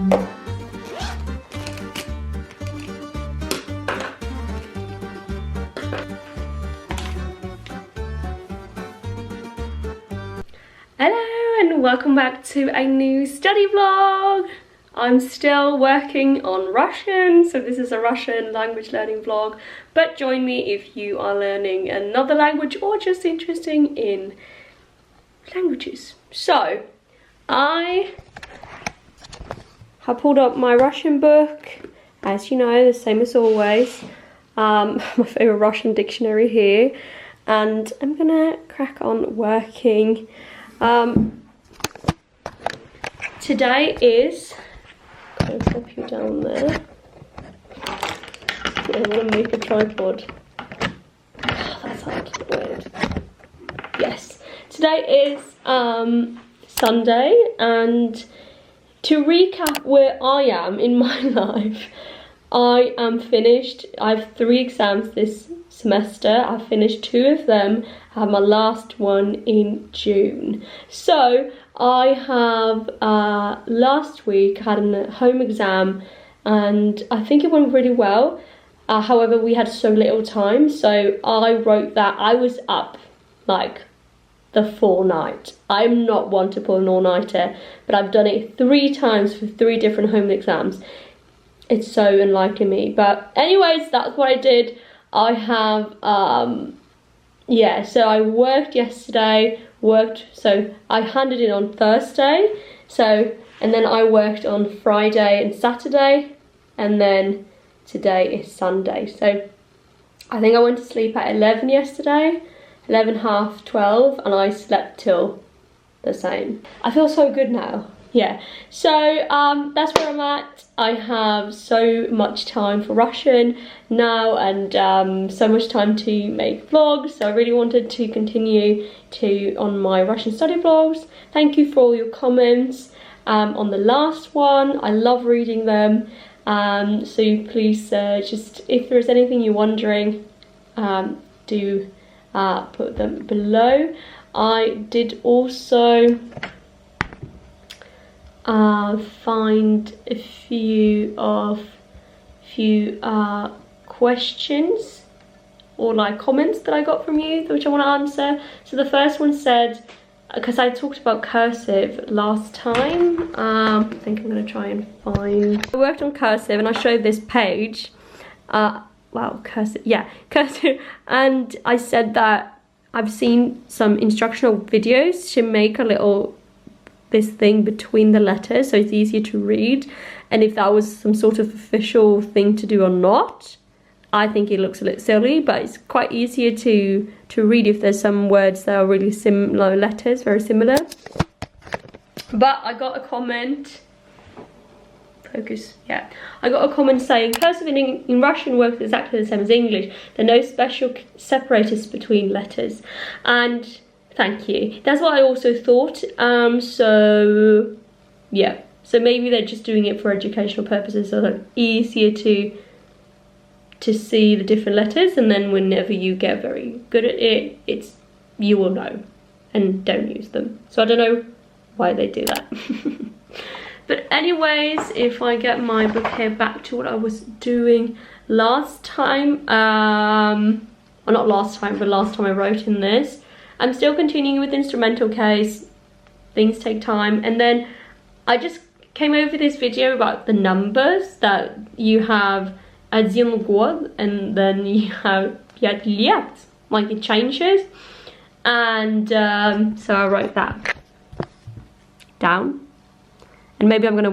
Hello and welcome back to a new study vlog. I'm still working on Russian, so this is a Russian language learning vlog, but join me if you are learning another language or just interested in languages. So I have pulled up my Russian book, as you know, the same as always. My favourite Russian dictionary here, and I'm gonna crack on working. Today is, I'll pop you down there. I'm gonna make a tripod. Oh, that's hard, weird. Yes, today is Sunday, and to recap where I am in my life, I am finished. I have 3 exams this semester. I've finished 2 of them. I have my last one in June. So I have last week had a home exam and I think it went really well. However, we had so little time, so I wrote that. I was up like the full night. I'm not one to pull an all-nighter, but I've done it 3 times for 3 different home exams. It's so unlike me, but anyways, that's what I did. I have yeah, so I worked yesterday, so I handed in on Thursday, and then I worked on Friday and Saturday, and then today is Sunday. So I think I went to sleep at 11 yesterday, 11, half 12, and I slept till the same. I feel so good now. Yeah, so that's where I'm at. I have so much time for Russian now, and so much time to make vlogs, so I really wanted to continue on my Russian study vlogs. Thank you for all your comments on the last one. I love reading them, so please just, if there's anything you're wondering, do put them below. I did also find a few questions or like comments that I got from you, which I want to answer. So the first one said, because I talked about cursive last time, I think I'm going to try and find, I worked on cursive and I showed this page, wow, cursive, yeah, cursive, and I said that I've seen some instructional videos to make a little this thing between the letters so it's easier to read, and if that was some sort of official thing to do or not. I think it looks a little silly, but it's quite easier to read if there's some words that are really similar letters, very similar. But I got a comment, focus, yeah, I got a comment saying cursive in Russian works exactly the same as English. There are no special separators between letters, and thank you. That's what I also thought. So yeah, so maybe they're just doing it for educational purposes, so it's easier to see the different letters, and then whenever you get very good at it, you will know and don't use them. So I don't know why they do that. But anyways, if I get my book here back to what I was doing last time, or not last time, but last time I wrote in this, I'm still continuing with the instrumental case. Things take time. And then I just came over this video about the numbers, that you have 1 год and then you have 5 лет, like it changes. And so I wrote that down. And maybe I'm gonna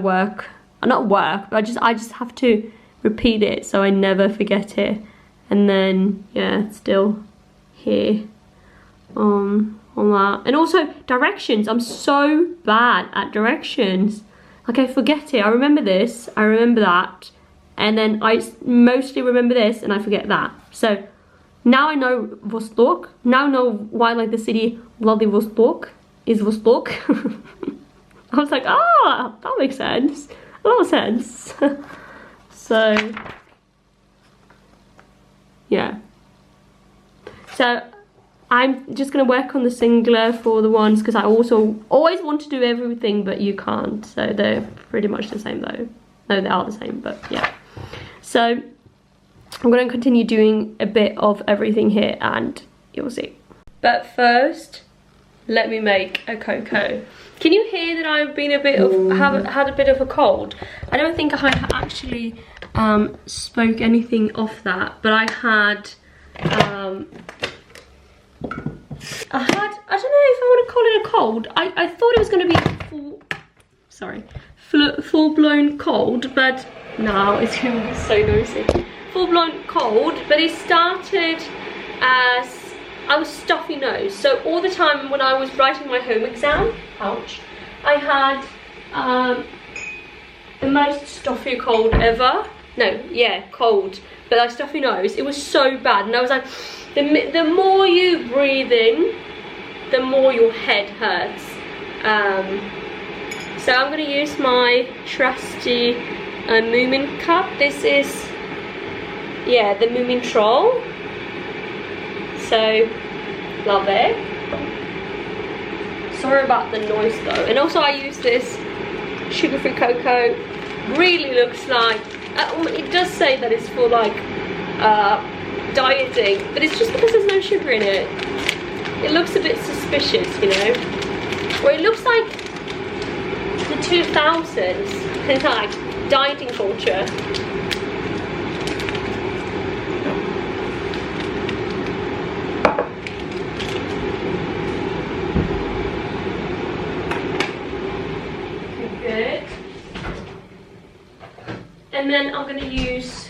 not work, but I just have to repeat it so I never forget it. And then yeah, it's still here. On that. And also directions, I'm so bad at directions, like I forget it. I remember this, I remember that, and then I mostly remember this and I forget that. So now I know Vostok, now I know why like the city Vladivostok is Vostok. I was like, ah, that makes sense, a lot of sense. So yeah, so I'm just going to work on the singular for the ones, because I also always want to do everything, but you can't. So they're pretty much the same though. No, they are the same, but yeah. So I'm going to continue doing a bit of everything here and you'll see. But first, let me make a cocoa. Can you hear that I've been had a bit of a cold? I don't think I actually spoke anything of that, but I don't know if I want to call it a cold. I thought it was going to be full-blown cold, but no, it's going to be so noisy. Full-blown cold, but it started as I was stuffy nose. So all the time when I was writing my home exam, ouch, I had the most stuffy cold ever. No, yeah, cold, but like stuffy nose. It was so bad, and I was like, the more you breathe in, the more your head hurts. So I'm going to use my trusty Moomin cup. This is, yeah, the Moomin Troll. So, love it. Sorry about the noise though. And also I use this sugar-free cocoa. Really looks like, it does say that it's for like dieting, but it's just because there's no sugar in it. It looks a bit suspicious, you know. Well, it looks like the 2000s, like dieting culture. Good. And then I'm going to use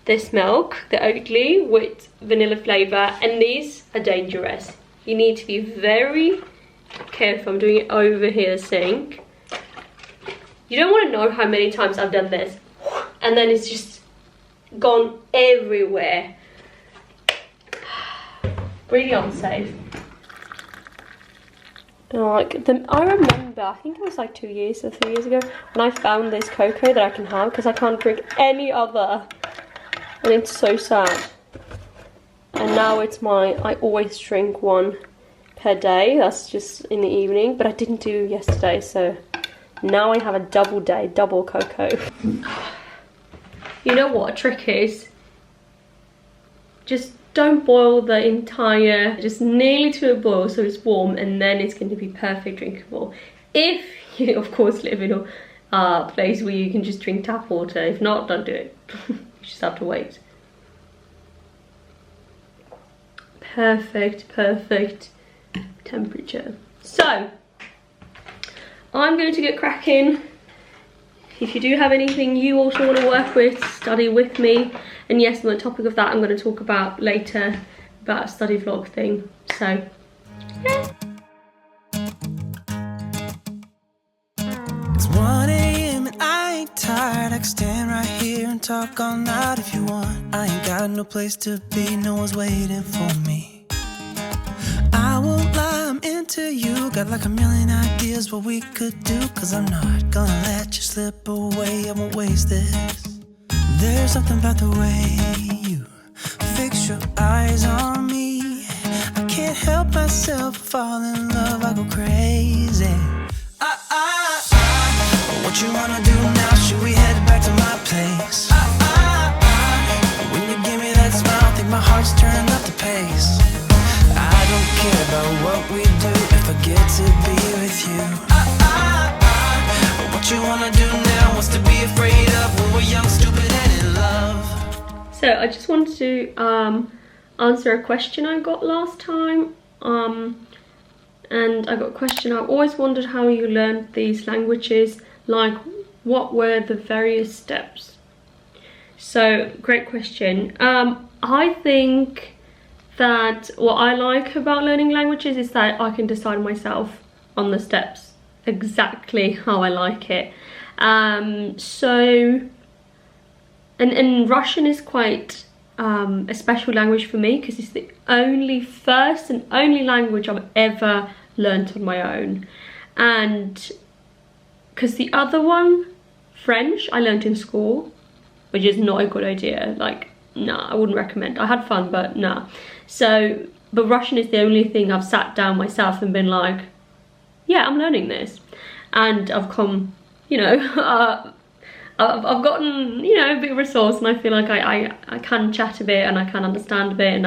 this milk, the Oatly, with vanilla flavour, and these are dangerous. You need to be very careful. I'm doing it over here, the sink. You don't want to know how many times I've done this, and then it's just gone everywhere. Really unsafe. I remember, I think it was like 2 years or 3 years ago, when I found this cocoa that I can have, because I can't drink any other. And it's so sad. And now it's I always drink one per day. That's just in the evening, but I didn't do yesterday, so now I have a double day, double cocoa. You know what a trick is? Just don't boil the entire, just nearly to a boil so it's warm, and then it's going to be perfect drinkable. If you, of course, live in a place where you can just drink tap water. If not, don't do it. You just have to wait. Perfect, perfect temperature. So, I'm going to get cracking. If you do have anything you also want to work with, study with me. And yes, on the topic of that, I'm going to talk about later about a study vlog thing. So, yeah. It's 1 AM and I ain't tired. I can stand right here and talk all night if you want. I ain't got no place to be, no one's waiting for me. I won't lie, I'm into you. Got like a million ideas what we could do. Cause I'm not gonna let you slip away, I won't waste this. There's something about the way you fix your eyes on me. I can't help myself, fall in love, I go crazy. What you wanna do now? Should we head back to my place? When you give me that smile, I think my heart's turning up the pace. I don't care about what we do if I get to be with you. What you wanna do now? What's to be afraid of when we're young, stupid, and in love? So I just wanted to answer a question I got last time. And I got a question. I've always wondered how you learned these languages. Like, what were the various steps? So, great question. I think that what I like about learning languages is that I can decide myself on the steps exactly how I like it. So, and Russian is quite a special language for me because it's the first and only language I've ever learned on my own. And because the other one, French, I learned in school, which is not a good idea. Like, nah, I wouldn't recommend. I had fun, but nah. So, but Russian is the only thing I've sat down myself and been like, yeah, I'm learning this. And I've come, you know, I've gotten, you know, a bit of resource, and I feel like I can chat a bit and I can understand a bit, and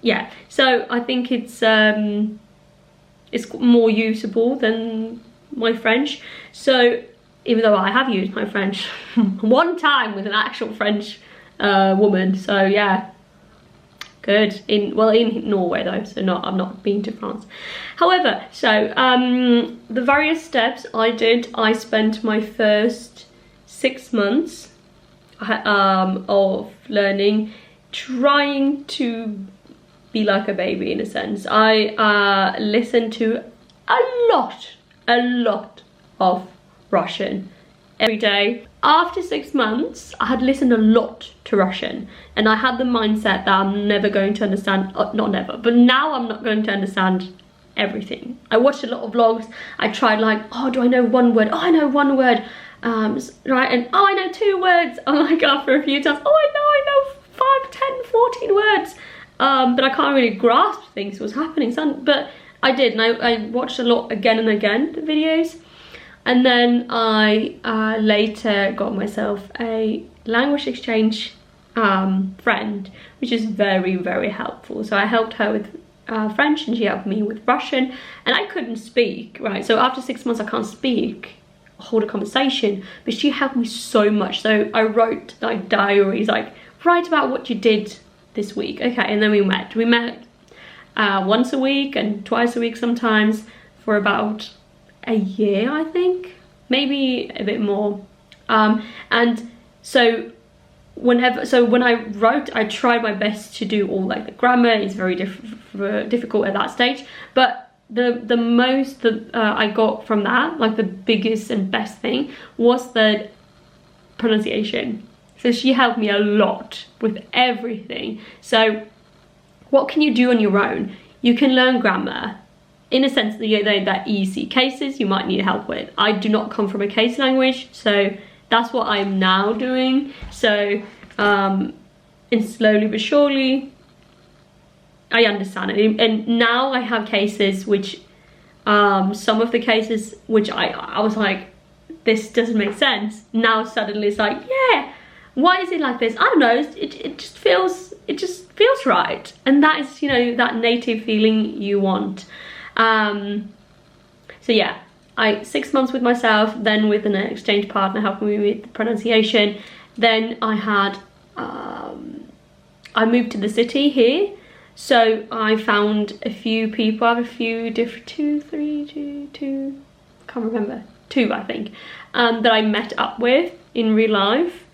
yeah. So I think it's more usable than my French. So even though I have used my French one time with an actual French woman, so yeah, good. In Norway though, so I've not been to France. However, so the various steps I spent my first 6 months of learning, trying to be like a baby in a sense. I listened to a lot of Russian every day. After 6 months, I had listened a lot to Russian, and I had the mindset that I'm never going to understand, not never, but now I'm not going to understand everything. I watched a lot of vlogs. I tried like, oh, do I know one word? Oh, I know one word. Right, and oh, I know 2 words. Oh my god, for a few times, oh, I know 5, 10, 14 words. But I can't really grasp things, what's happening. But I did, and I watched a lot again and again, the videos. And then I later got myself a language exchange friend, which is very, very helpful. So I helped her with French, and she helped me with Russian, and I couldn't speak, right? So after 6 months I can't speak, hold a conversation, but she helped me so much. So I wrote like diaries, like write about what you did this week. Okay, and then we met once a week and twice a week sometimes for about a year, I think, maybe a bit more. And so when I wrote, I tried my best to do all like the grammar. It's very difficult at that stage, but the most that I got from that, like the biggest and best thing, was the pronunciation. So she helped me a lot with everything. So what can you do on your own? You can learn grammar. In a sense, they're easy. Cases you might need help with. I do not come from a case language, so that's what I'm now doing. So and slowly but surely I understand it, and now I have cases which some of the cases which I was like, this doesn't make sense. Now suddenly it's like, yeah, why is it like this? I don't know, it just feels right. And that is, you know, that native feeling you want. So yeah, 6 months with myself, then with an exchange partner helping me with the pronunciation. Then I had I moved to the city here, so I found a few people. I have a few different two, can't remember, 2 I think, that I met up with in real life,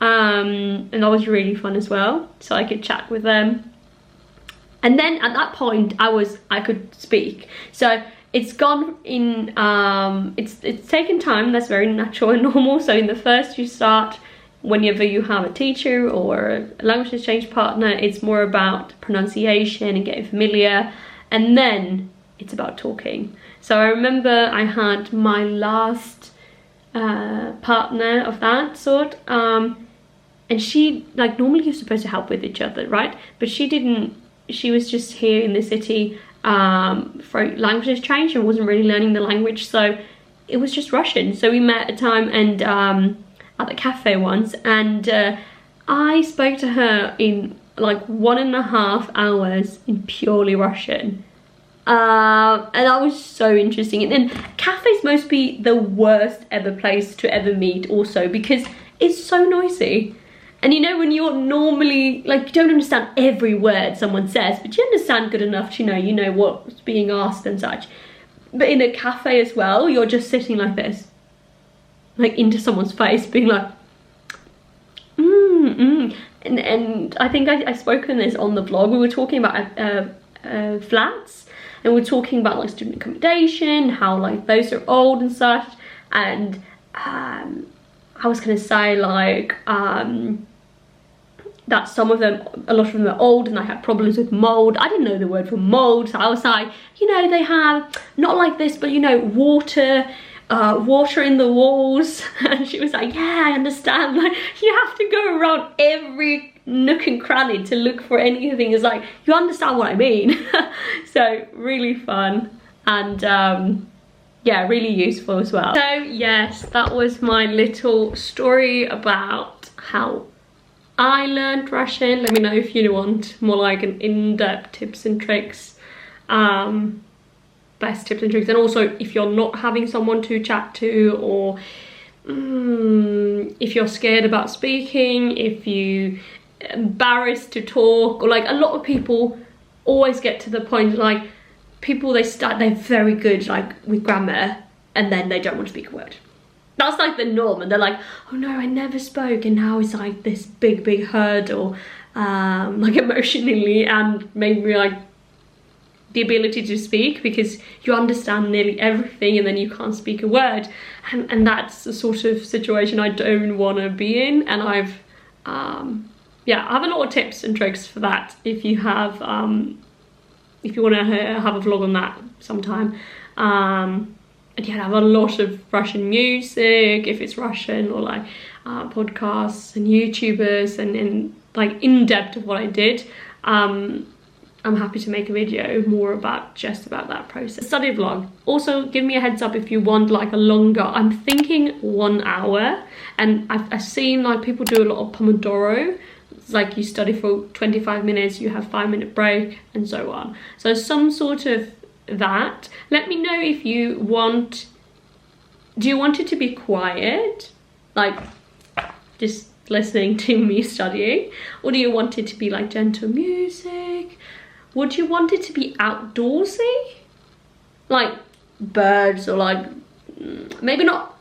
and that was really fun as well, so I could chat with them. And then at that point I could speak. So it's gone in, it's taken time. That's very natural and normal. So in the first, you start, whenever you have a teacher or a language exchange partner, it's more about pronunciation and getting familiar, and then it's about talking. So I remember I had my last partner of that sort, and she, like, normally you're supposed to help with each other, right? But she didn't. She was just here in the city for language exchange and wasn't really learning the language, so it was just Russian. So we met at a time and at the cafe once, and I spoke to her in like 1.5 hours in purely Russian, and that was so interesting. And cafes must be the worst ever place to ever meet also, because it's so noisy. And you know, when you're normally, like, you don't understand every word someone says, but you understand good enough to you know what's being asked and such. But in a cafe as well, you're just sitting like this, like into someone's face, being like, And I think I spoke on this on the vlog. We were talking about flats, and we were talking about like student accommodation, how like those are old and such. And I was gonna say like that some of them, a lot of them are old, and I had problems with mold. I didn't know the word for mold, so I was like, you know, they have not like this, but you know, water water in the walls. And she was like, yeah, I understand, like you have to go around every nook and cranny to look for anything. It's like, you understand what I mean. So really fun, and yeah, really useful as well. So yes, that was my little story about how I learned Russian. Let me know if you want more like an in-depth tips and tricks, best tips and tricks. And also if you're not having someone to chat to, or if you're scared about speaking, if you embarrassed to talk, or like a lot of people always get to the point, like people they're very good like with grammar and then they don't want to speak a word. That's like the norm, and they're like, oh no, I never spoke, and now it's like this big hurdle, like emotionally, and maybe like the ability to speak, because you understand nearly everything and then you can't speak a word, and that's the sort of situation I don't want to be in. And I've yeah, I have a lot of tips and tricks for that. If you have if you want to have a vlog on that sometime. And yeah, I have a lot of Russian music, if it's Russian, or like podcasts and YouTubers, and like in-depth of what I did. I'm happy to make a video more about just about that process. Study vlog. Also, give me a heads up if you want like a longer. I'm thinking 1 hour, and I've seen like people do a lot of Pomodoro. It's like you study for 25 minutes, you have 5-minute break, and so on. So some sort of that. Let me know if you want. Do you want it to be quiet, like just listening to me studying, or do you want it to be like gentle music? Would you want it to be outdoorsy, like birds, or like maybe not?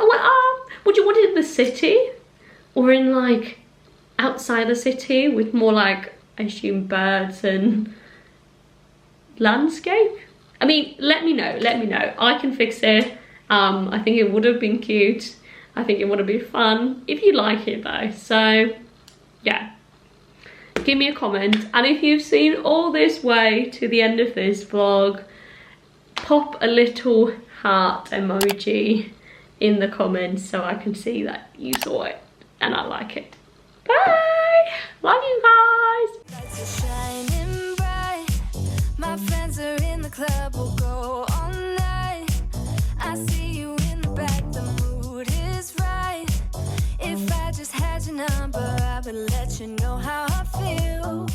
Would you want it in the city, or in like outside the city with more like, I assume, birds and landscape? I mean, let me know, I can fix it. I think it would have been cute. I think it would have been fun if you like it though. So yeah, give me a comment, and if you've seen all this way to the end of this vlog, pop a little heart emoji in the comments so I can see that you saw it and I like it. Bye! Love you guys! Lights are shining bright. My friends are in the club, we'll go all night. I see you in the back, the mood is right. If I just had your number, I would let you know how I feel.